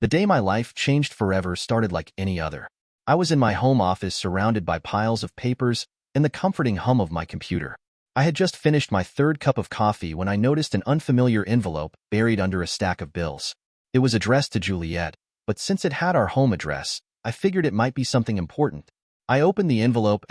The day my life changed forever started like any other. I was in my home office surrounded by piles of papers and the comforting hum of my computer. I had just finished my third cup of coffee when I noticed an unfamiliar envelope buried under a stack of bills. It was addressed to Juliet, but since it had our home address, I figured it might be something important. I opened the envelope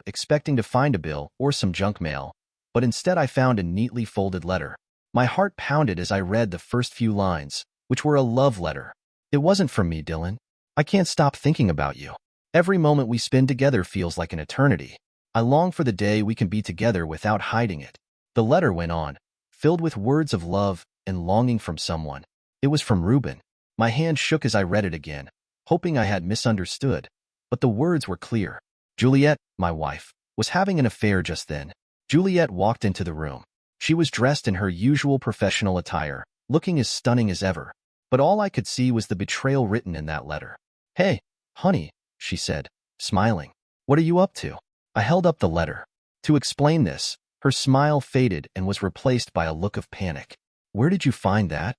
expecting to find a bill or some junk mail, but instead I found a neatly folded letter. My heart pounded as I read the first few lines, which were a love letter. It wasn't from me, Dylan. I can't stop thinking about you. Every moment we spend together feels like an eternity. I long for the day we can be together without hiding it. The letter went on, filled with words of love and longing from someone. It was from Ruben. My hand shook as I read it again, hoping I had misunderstood, but the words were clear. Juliet, my wife, was having an affair just then. Juliet walked into the room. She was dressed in her usual professional attire, looking as stunning as ever, but all I could see was the betrayal written in that letter. "Hey, honey," she said, smiling. "What are you up to?" I held up the letter. To explain this, her smile faded and was replaced by a look of panic. "Where did you find that?"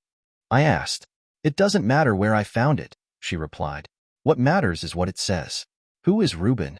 I asked. "It doesn't matter where I found it," she replied. "What matters is what it says." "Who is Ruben?"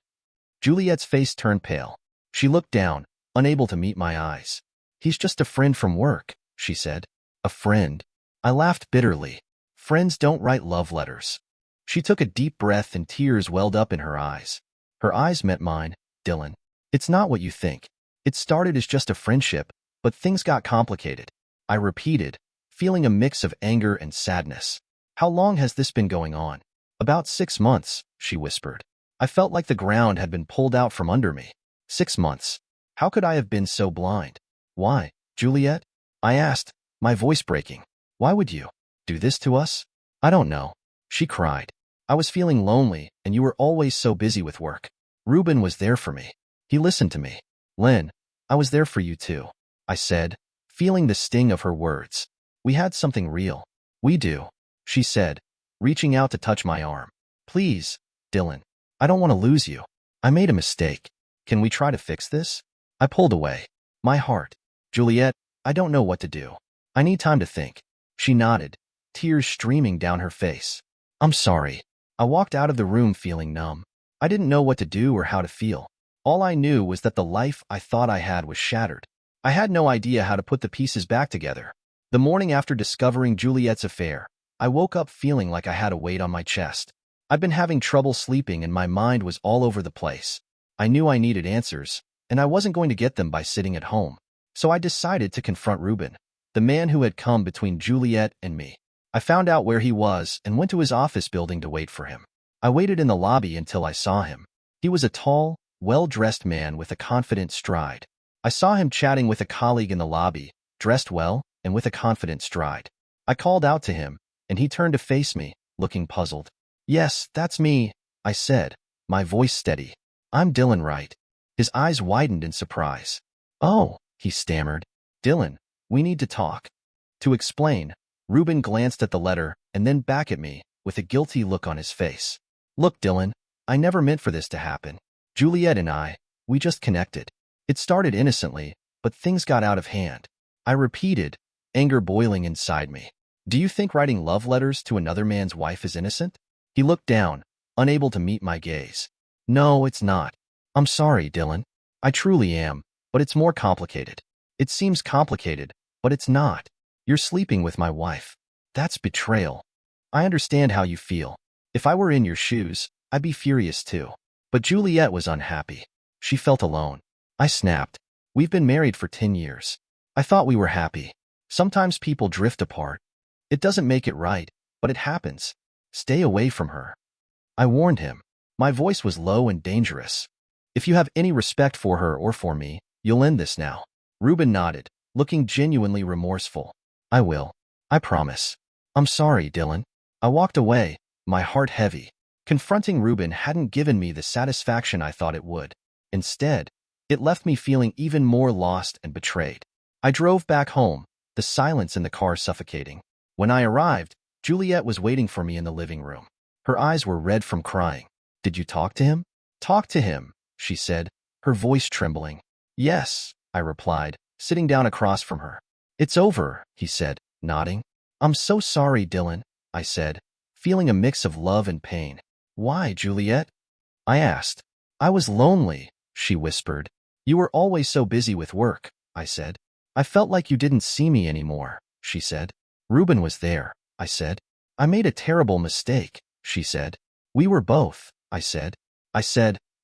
Juliet's face turned pale. She looked down, unable to meet my eyes. "He's just a friend from work," she said. "A friend?" I laughed bitterly. "Friends don't write love letters." She took a deep breath and tears welled up in her eyes. Her eyes met mine. "Dylan, it's not what you think. It started as just a friendship, but things got complicated." I repeated, feeling a mix of anger and sadness. "How long has this been going on?" "About 6 months," she whispered. I felt like the ground had been pulled out from under me. 6 months. How could I have been so blind? "Why, Juliet?" I asked, my voice breaking. "Why would you do this to us?" "I don't know," she cried. "I was feeling lonely, and you were always so busy with work. Ruben was there for me. He listened to me. Lynn, I was there for you too," I said, feeling the sting of her words. "We had something real." "We do," she said, reaching out to touch my arm. "Please, Dylan, I don't want to lose you. I made a mistake. Can we try to fix this?" I pulled away. My heart. "Juliet, I don't know what to do. I need time to think." She nodded, tears streaming down her face. "I'm sorry." I walked out of the room feeling numb. I didn't know what to do or how to feel. All I knew was that the life I thought I had was shattered. I had no idea how to put the pieces back together. The morning after discovering Juliet's affair, I woke up feeling like I had a weight on my chest. I'd been having trouble sleeping and my mind was all over the place. I knew I needed answers, and I wasn't going to get them by sitting at home. So I decided to confront Ruben, the man who had come between Juliet and me. I found out where he was and went to his office building to wait for him. I waited in the lobby until I saw him. He was a tall, well-dressed man with a confident stride. I saw him chatting with a colleague in the lobby, dressed well and with a confident stride. I called out to him, and he turned to face me, looking puzzled. "Yes, that's me," I said, my voice steady. "I'm Dylan Wright." His eyes widened in surprise. "Oh," he stammered. "Dylan, we need to talk." To explain, Ruben glanced at the letter and then back at me, with a guilty look on his face. "Look, Dylan, I never meant for this to happen. Juliet and we just connected. It started innocently, but things got out of hand." I repeated, anger boiling inside me. "Do you think writing love letters to another man's wife is innocent?" He looked down, unable to meet my gaze. "No, it's not. I'm sorry, Dylan. I truly am, but it's more complicated. It seems complicated, but it's not. You're sleeping with my wife. That's betrayal. I understand how you feel. If I were in your shoes, I'd be furious too." But Juliet was unhappy. She felt alone. I snapped. "We've been married for 10 years. I thought we were happy. Sometimes people drift apart. It doesn't make it right, but it happens. Stay away from her." I warned him. My voice was low and dangerous. "If you have any respect for her or for me, you'll end this now." Ruben nodded, looking genuinely remorseful. "I will. I promise." "I'm sorry, Dylan." I walked away, my heart heavy. Confronting Ruben hadn't given me the satisfaction I thought it would. Instead, it left me feeling even more lost and betrayed. I drove back home, the silence in the car suffocating. When I arrived, Juliet was waiting for me in the living room. Her eyes were red from crying. "Did you talk to him?" "Talk to him," she said, her voice trembling. "Yes," I replied, sitting down across from her. "It's over," he said, nodding. "I'm so sorry, Dylan. I said, feeling a mix of love and pain. Why, Juliet? I asked. I was lonely, she whispered. You were always so busy with work, I said. I felt like you didn't see me anymore, she said. Ruben was there, I said. I made a terrible mistake, she said. We were both, I said.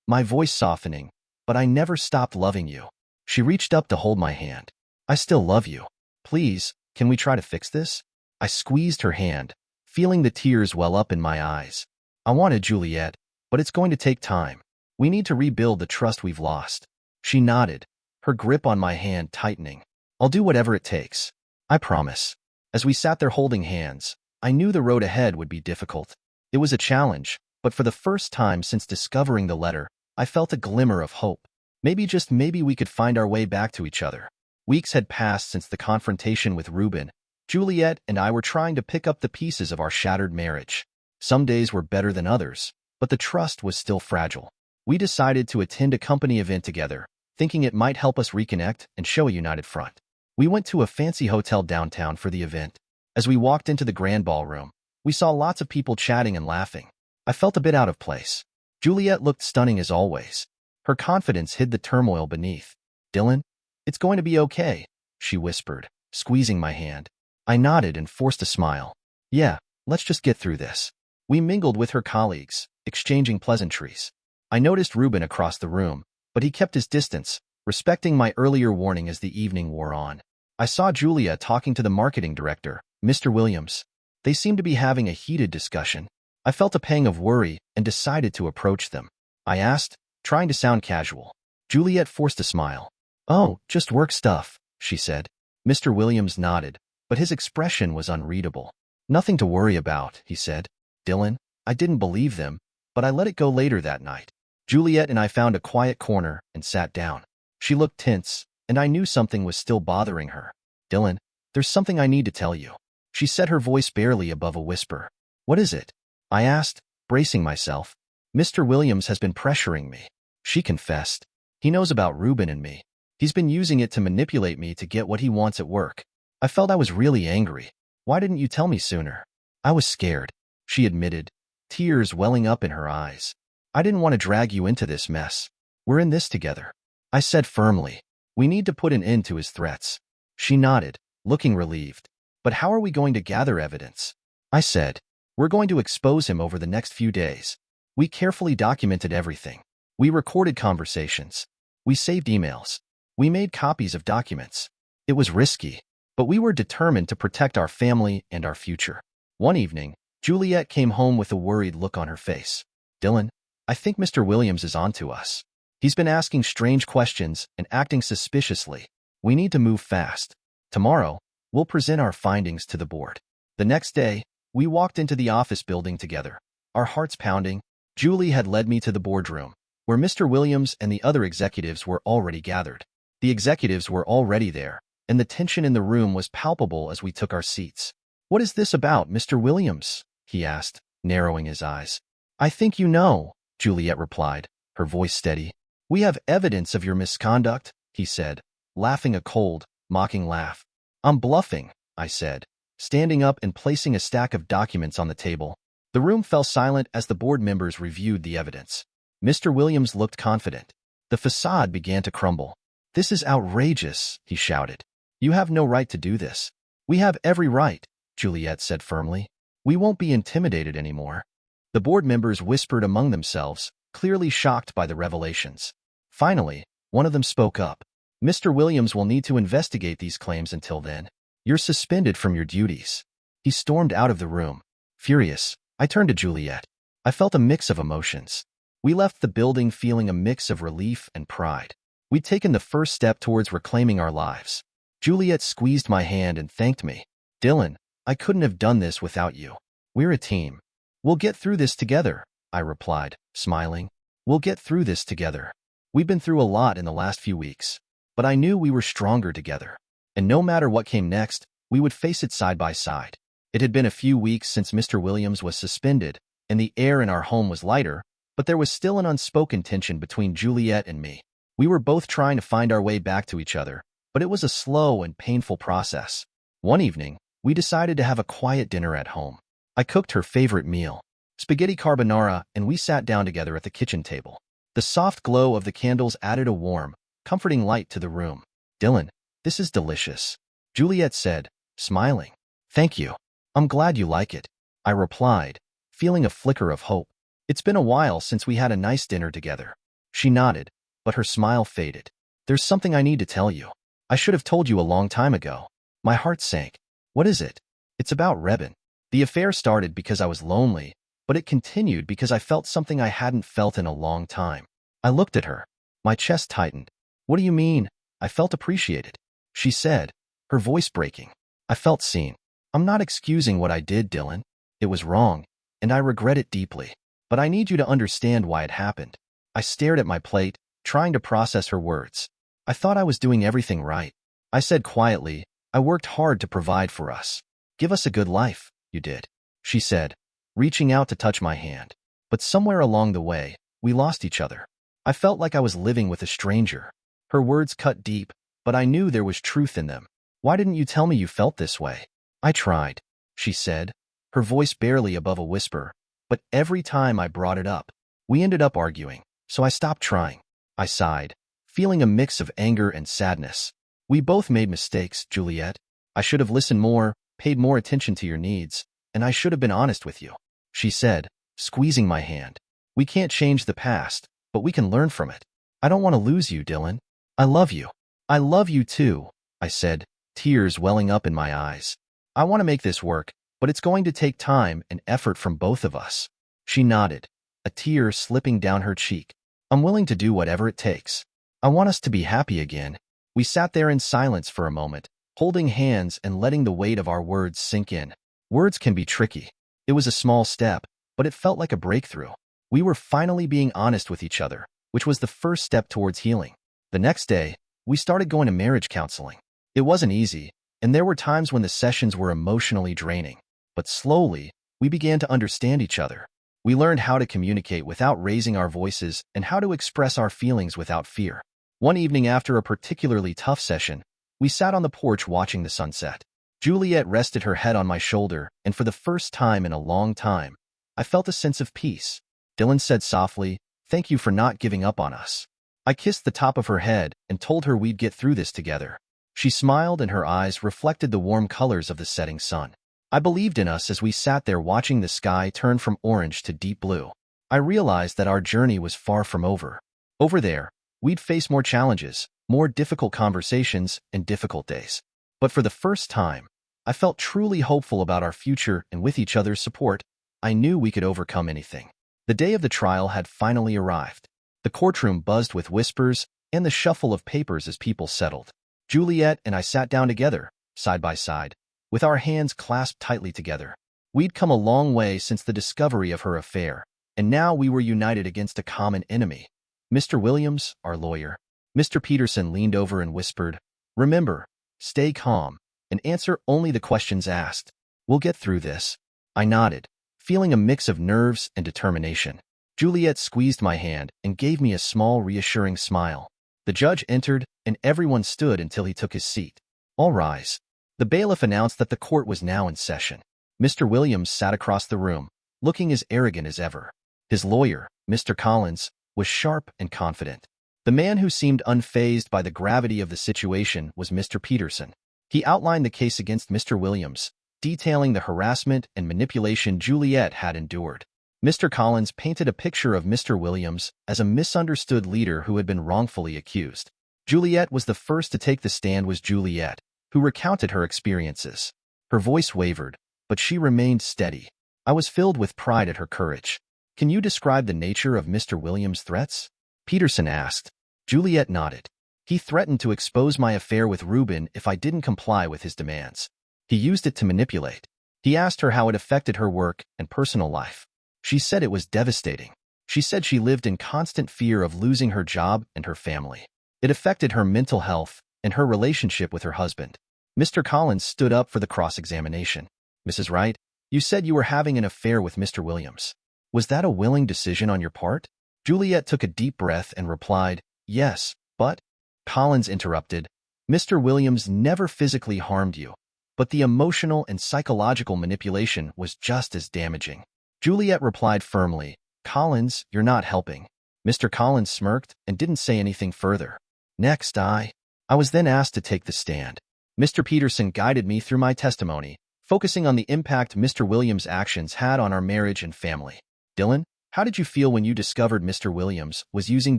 My voice softening, but I never stopped loving you. She reached up to hold my hand. I still love you. Please, can we try to fix this? I squeezed her hand, feeling the tears well up in my eyes. I wanted Juliet, but it's going to take time. We need to rebuild the trust we've lost. She nodded, her grip on my hand tightening. I'll do whatever it takes. I promise. As we sat there holding hands, I knew the road ahead would be difficult. It was a challenge, but for the first time since discovering the letter, I felt a glimmer of hope. Maybe, just maybe, we could find our way back to each other. Weeks had passed since the confrontation with Ruben. Juliet and I were trying to pick up the pieces of our shattered marriage. Some days were better than others, but the trust was still fragile. We decided to attend a company event together, thinking it might help us reconnect and show a united front. We went to a fancy hotel downtown for the event. As we walked into the grand ballroom, we saw lots of people chatting and laughing. I felt a bit out of place. Juliet looked stunning as always. Her confidence hid the turmoil beneath. Dylan, it's going to be okay, she whispered, squeezing my hand. I nodded and forced a smile. Yeah, let's just get through this. We mingled with her colleagues, exchanging pleasantries. I noticed Ruben across the room, but he kept his distance, respecting my earlier warning as the evening wore on. I saw Julia talking to the marketing director, Mr. Williams. They seemed to be having a heated discussion. I felt a pang of worry and decided to approach them. I asked, trying to sound casual. Juliet forced a smile. Oh, just work stuff, she said. Mr. Williams nodded, but his expression was unreadable. Nothing to worry about, he said. Dylan, I didn't believe them, but I let it go later that night. Juliet and I found a quiet corner and sat down. She looked tense, and I knew something was still bothering her. Dylan, there's something I need to tell you. She said, her voice barely above a whisper. What is it? I asked, bracing myself. Mr. Williams has been pressuring me, she confessed. He knows about Ruben and me. He's been using it to manipulate me to get what he wants at work. I felt I was really angry. Why didn't you tell me sooner? I was scared, she admitted, tears welling up in her eyes. I didn't want to drag you into this mess. We're in this together, I said firmly. We need to put an end to his threats. She nodded, looking relieved. But how are we going to gather evidence? I said. We're going to expose him over the next few days. We carefully documented everything. We recorded conversations. We saved emails. We made copies of documents. It was risky, but we were determined to protect our family and our future. One evening, Juliet came home with a worried look on her face. Dylan, I think Mr. Williams is onto us. He's been asking strange questions and acting suspiciously. We need to move fast. Tomorrow, we'll present our findings to the board. The next day, we walked into the office building together, our hearts pounding. Julie had led me to the boardroom, where Mr. Williams and the other executives were already gathered. The executives were already there, and the tension in the room was palpable as we took our seats. What is this about, Mr. Williams? He asked, narrowing his eyes. I think you know, Juliet replied, her voice steady. We have evidence of your misconduct, he said, laughing a cold, mocking laugh. I'm bluffing, I said, standing up and placing a stack of documents on the table. The room fell silent as the board members reviewed the evidence. Mr. Williams looked confident. The facade began to crumble. This is outrageous, he shouted. You have no right to do this. We have every right, Juliet said firmly. We won't be intimidated anymore. The board members whispered among themselves, clearly shocked by the revelations. Finally, one of them spoke up. Mr. Williams will need to investigate these claims until then. You're suspended from your duties. He stormed out of the room. Furious, I turned to Juliet. I felt a mix of emotions. We left the building feeling a mix of relief and pride. We'd taken the first step towards reclaiming our lives. Juliet squeezed my hand and thanked me. Dylan, I couldn't have done this without you. We're a team. We'll get through this together, I replied, smiling. We'll get through this together. We've been through a lot in the last few weeks, but I knew we were stronger together. And no matter what came next, we would face it side by side. It had been a few weeks since Mr. Williams was suspended, and the air in our home was lighter, but there was still an unspoken tension between Juliet and me. We were both trying to find our way back to each other, but it was a slow and painful process. One evening, we decided to have a quiet dinner at home. I cooked her favorite meal, spaghetti carbonara, and we sat down together at the kitchen table. The soft glow of the candles added a warm, comforting light to the room. "Dylan, this is delicious," Juliet said, smiling. "Thank you. I'm glad you like it," I replied, feeling a flicker of hope. "It's been a while since we had a nice dinner together." She nodded, but her smile faded. "There's something I need to tell you. I should have told you a long time ago." My heart sank. "What is it?" "It's about Reben. The affair started because I was lonely, but it continued because I felt something I hadn't felt in a long time." I looked at her. My chest tightened. "What do you mean?" "I felt appreciated," she said, her voice breaking. "I felt seen. I'm not excusing what I did, Dylan. It was wrong, and I regret it deeply. But I need you to understand why it happened." I stared at my plate, trying to process her words. "I thought I was doing everything right," I said quietly. "I worked hard to provide for us. Give us a good life." "You did," she said, reaching out to touch my hand. "But somewhere along the way, we lost each other. I felt like I was living with a stranger." Her words cut deep, but I knew there was truth in them. "Why didn't you tell me you felt this way?" "I tried," she said, her voice barely above a whisper. "But every time I brought it up, we ended up arguing, so I stopped trying." I sighed, feeling a mix of anger and sadness. "We both made mistakes, Juliet. I should have listened more, paid more attention to your needs, and I should have been honest with you," she said, squeezing my hand. "We can't change the past, but we can learn from it. I don't want to lose you, Dylan. I love you." "I love you too," I said, tears welling up in my eyes. "I want to make this work, but it's going to take time and effort from both of us." She nodded, a tear slipping down her cheek. "I'm willing to do whatever it takes. I want us to be happy again." We sat there in silence for a moment, holding hands and letting the weight of our words sink in. Words can be tricky. It was a small step, but it felt like a breakthrough. We were finally being honest with each other, which was the first step towards healing. The next day, we started going to marriage counseling. It wasn't easy, and there were times when the sessions were emotionally draining. But slowly, we began to understand each other. We learned how to communicate without raising our voices and how to express our feelings without fear. One evening after a particularly tough session, we sat on the porch watching the sunset. Juliet rested her head on my shoulder, and for the first time in a long time, I felt a sense of peace. Dylan said softly, "Thank you for not giving up on us." I kissed the top of her head and told her we'd get through this together. She smiled and her eyes reflected the warm colors of the setting sun. I believed in us as we sat there watching the sky turn from orange to deep blue. I realized that our journey was far from over. Over there, we'd face more challenges, more difficult conversations, and difficult days. But for the first time, I felt truly hopeful about our future, and with each other's support, I knew we could overcome anything. The day of the trial had finally arrived. The courtroom buzzed with whispers and the shuffle of papers as people settled. Juliet and I sat down together, side by side, with our hands clasped tightly together. We'd come a long way since the discovery of her affair, and now we were united against a common enemy. Mr. Williams, our lawyer. Mr. Peterson leaned over and whispered, "Remember, stay calm, and answer only the questions asked. We'll get through this." I nodded, feeling a mix of nerves and determination. Juliet squeezed my hand and gave me a small, reassuring smile. The judge entered, and everyone stood until he took his seat. "All rise." The bailiff announced that the court was now in session. Mr. Williams sat across the room, looking as arrogant as ever. His lawyer, Mr. Collins, was sharp and confident. The man who seemed unfazed by the gravity of the situation was Mr. Peterson. He outlined the case against Mr. Williams, detailing the harassment and manipulation Juliet had endured. Mr. Collins painted a picture of Mr. Williams as a misunderstood leader who had been wrongfully accused. Juliet was the first to take the stand was Juliet, who recounted her experiences. Her voice wavered, but she remained steady. I was filled with pride at her courage. "Can you describe the nature of Mr. Williams' threats?" Peterson asked. Juliet nodded. "He threatened to expose my affair with Reuben if I didn't comply with his demands. He used it to manipulate." He asked her how it affected her work and personal life. She said it was devastating. She said she lived in constant fear of losing her job and her family. It affected her mental health and her relationship with her husband. Mr. Collins stood up for the cross-examination. "Mrs. Wright, you said you were having an affair with Mr. Williams. Was that a willing decision on your part?" Juliet took a deep breath and replied, "Yes, but—" Collins interrupted. "Mr. Williams never physically harmed you, but the emotional and psychological manipulation was just as damaging. Juliet replied firmly, "Collins, you're not helping." Mr. Collins smirked and didn't say anything further. Next, I was then asked to take the stand. Mr. Peterson guided me through my testimony, focusing on the impact Mr. Williams' actions had on our marriage and family. Dylan, how did you feel when you discovered Mr. Williams was using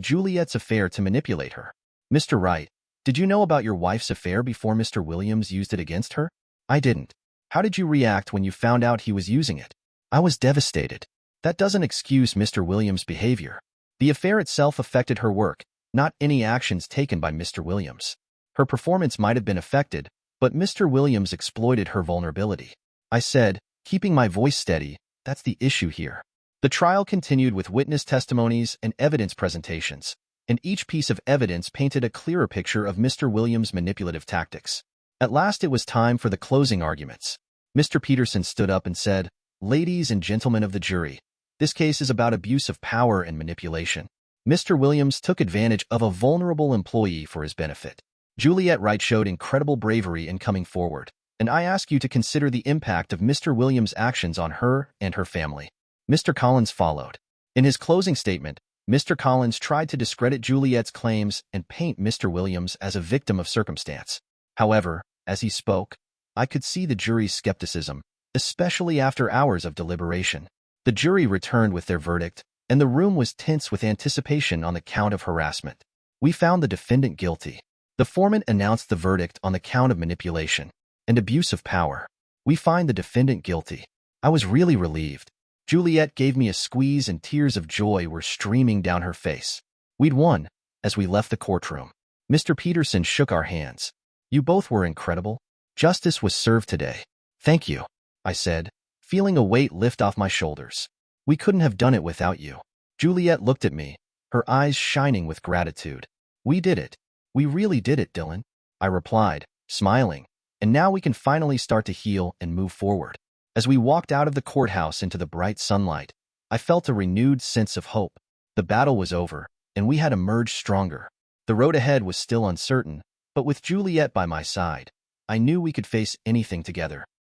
Juliet's affair to manipulate her? Mr. Wright, did you know about your wife's affair before Mr. Williams used it against her? I didn't. How did you react when you found out he was using it? I was devastated. That doesn't excuse Mr. Williams' behavior. The affair itself affected her work, not any actions taken by Mr. Williams. Her performance might have been affected, but Mr. Williams exploited her vulnerability. I said, keeping my voice steady, that's the issue here. The trial continued with witness testimonies and evidence presentations, and each piece of evidence painted a clearer picture of Mr. Williams' manipulative tactics. At last it was time for the closing arguments. Mr. Peterson stood up and said, "Ladies and gentlemen of the jury, this case is about abuse of power and manipulation. Mr. Williams took advantage of a vulnerable employee for his benefit. Juliet Wright showed incredible bravery in coming forward, and I ask you to consider the impact of Mr. Williams' actions on her and her family." Mr. Collins followed. In his closing statement, Mr. Collins tried to discredit Juliet's claims and paint Mr. Williams as a victim of circumstance. However, as he spoke, I could see the jury's skepticism, especially after hours of deliberation. The jury returned with their verdict, and the room was tense with anticipation on the count of harassment. We found the defendant guilty. The foreman announced the verdict on the count of manipulation and abuse of power. We find the defendant guilty. I was really relieved. Juliet gave me a squeeze and tears of joy were streaming down her face. We'd won. As we left the courtroom, Mr. Peterson shook our hands. "You both were incredible. Justice was served today." "Thank you," I said, feeling a weight lift off my shoulders. "We couldn't have done it without you." Juliet looked at me, her eyes shining with gratitude. "We did it. We really did it, Dylan," I replied, smiling. "And now we can finally start to heal and move forward." As we walked out of the courthouse into the bright sunlight, I felt a renewed sense of hope. The battle was over, and we had emerged stronger. The road ahead was still uncertain, but with Juliet by my side, I knew we could face anything together.